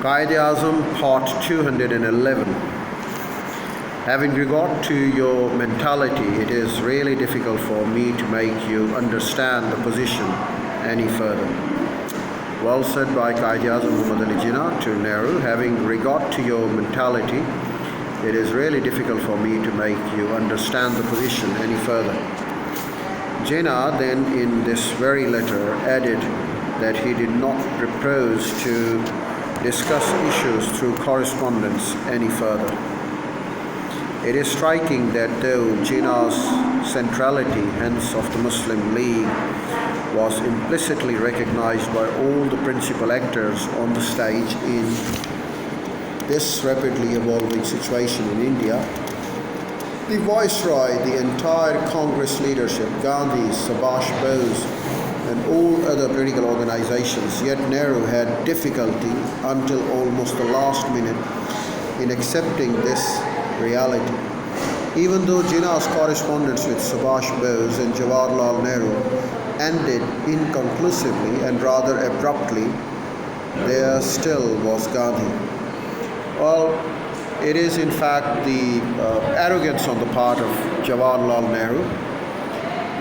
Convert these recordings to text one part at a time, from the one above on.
Quaid Azam, Part 211. Having regard to your mentality, it is really difficult for me to make you understand the position any further. Well said by Quaid Azam Muhammad Ali Jinnah to Nehru. Having regard to your mentality, it is really difficult for me to make you understand the position any further. Jinnah then in this very letter added that he did not propose to discuss issues through correspondence any further. It is striking that though Jinnah's centrality, hence of the Muslim League, was implicitly recognized by all the principal actors on the stage in this rapidly evolving situation in India, the Viceroy, the entire Congress leadership, Gandhi, Subhash Bose, and all other political organizations, yet Nehru had difficulty until almost the last minute in accepting this reality. Even though Jinnah's correspondence with Subhash Bose and Jawaharlal Nehru ended inconclusively and rather abruptly, there still was Gandhi. Well, it is in fact the arrogance on the part of Jawaharlal Nehru,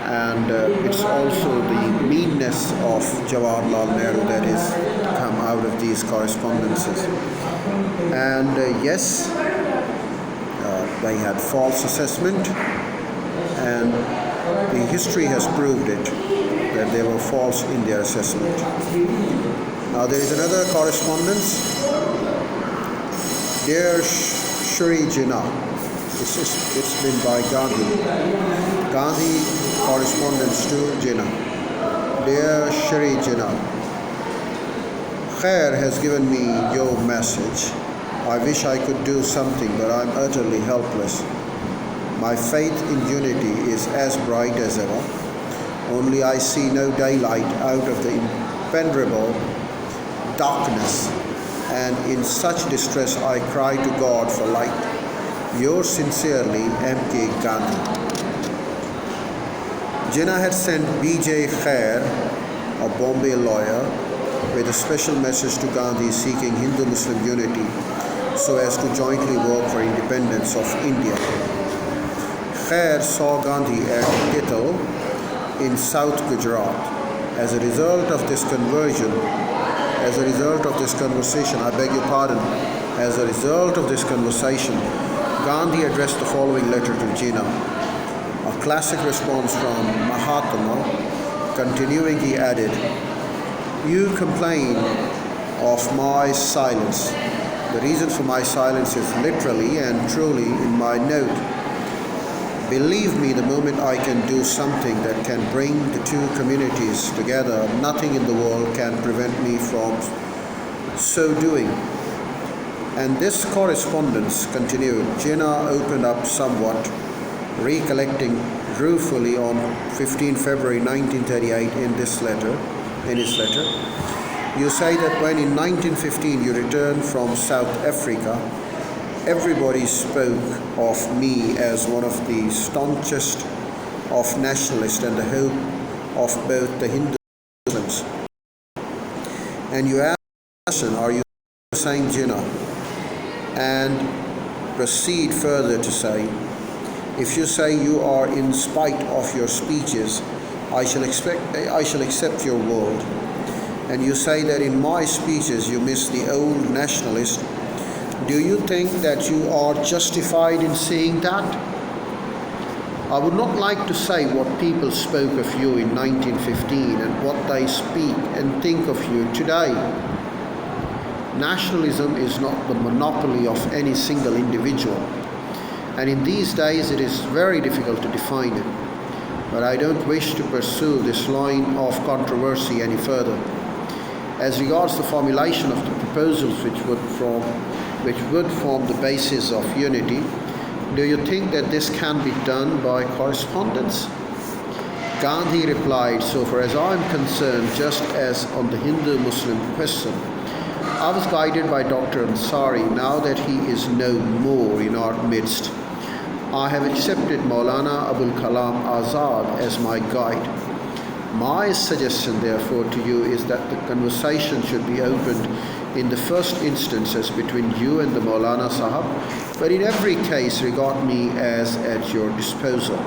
and it's also the meanness of Jawaharlal Nehru that is come out of these correspondences. And yes, they had false assessment, and the history has proved it, that they were false in their assessment. Now there is another correspondence. Dear Shri Jinnah, it's been by Gandhi. Gandhi correspondence to Jinnah. Dear Shri Jinnah, Khair has given me your message. I wish I could do something, but I'm utterly helpless. My faith in unity is as bright as ever, only I see no daylight out of the impenetrable darkness, and in such distress I cry to God for light. Yours sincerely, M.K. Gandhi. Jinnah had sent B.J. Khair, a Bombay lawyer, with a special message to Gandhi seeking Hindu-Muslim unity so as to jointly work for independence of India. Khair saw Gandhi at Kittal in South Gujarat. As a result of this conversation, Gandhi addressed the following letter to Jinnah, a classic response from Mahatma. Continuing, he added, "You complain of my silence. The reason for my silence is literally and truly in my note. Believe me, the moment I can do something that can bring the two communities together, nothing in the world can prevent me from so doing." And this correspondence continued. Jinnah opened up somewhat, recollecting ruefully on 15 February 1938 in his letter, you say that when in 1915 you returned from South Africa, everybody spoke of me as one of the staunchest of nationalists and the hope of both the Hindus and Muslims. And you ask, are you saying Jinnah? And proceed further to say, if you say you are in spite of your speeches, I shall accept your word. And you say that in my speeches you miss the old nationalist. Do you think that you are justified in saying that? I would not like to say what people spoke of you in 1915 and what they speak and think of you today. Nationalism is not the monopoly of any single individual, and in these days it is very difficult to define it. But I don't wish to pursue this line of controversy any further. As regards the formulation of the proposals which would form the basis of unity, do you think that this can be done by correspondence? Gandhi replied, so far as I am concerned, just as on the Hindu-Muslim question, I was guided by Dr. Ansari. Now that he is no more in our midst, I have accepted Maulana Abul Kalam Azad as my guide. My suggestion, therefore, to you is that the conversation should be opened in the first instances between you and the Maulana Sahab, but in every case regard me as at your disposal.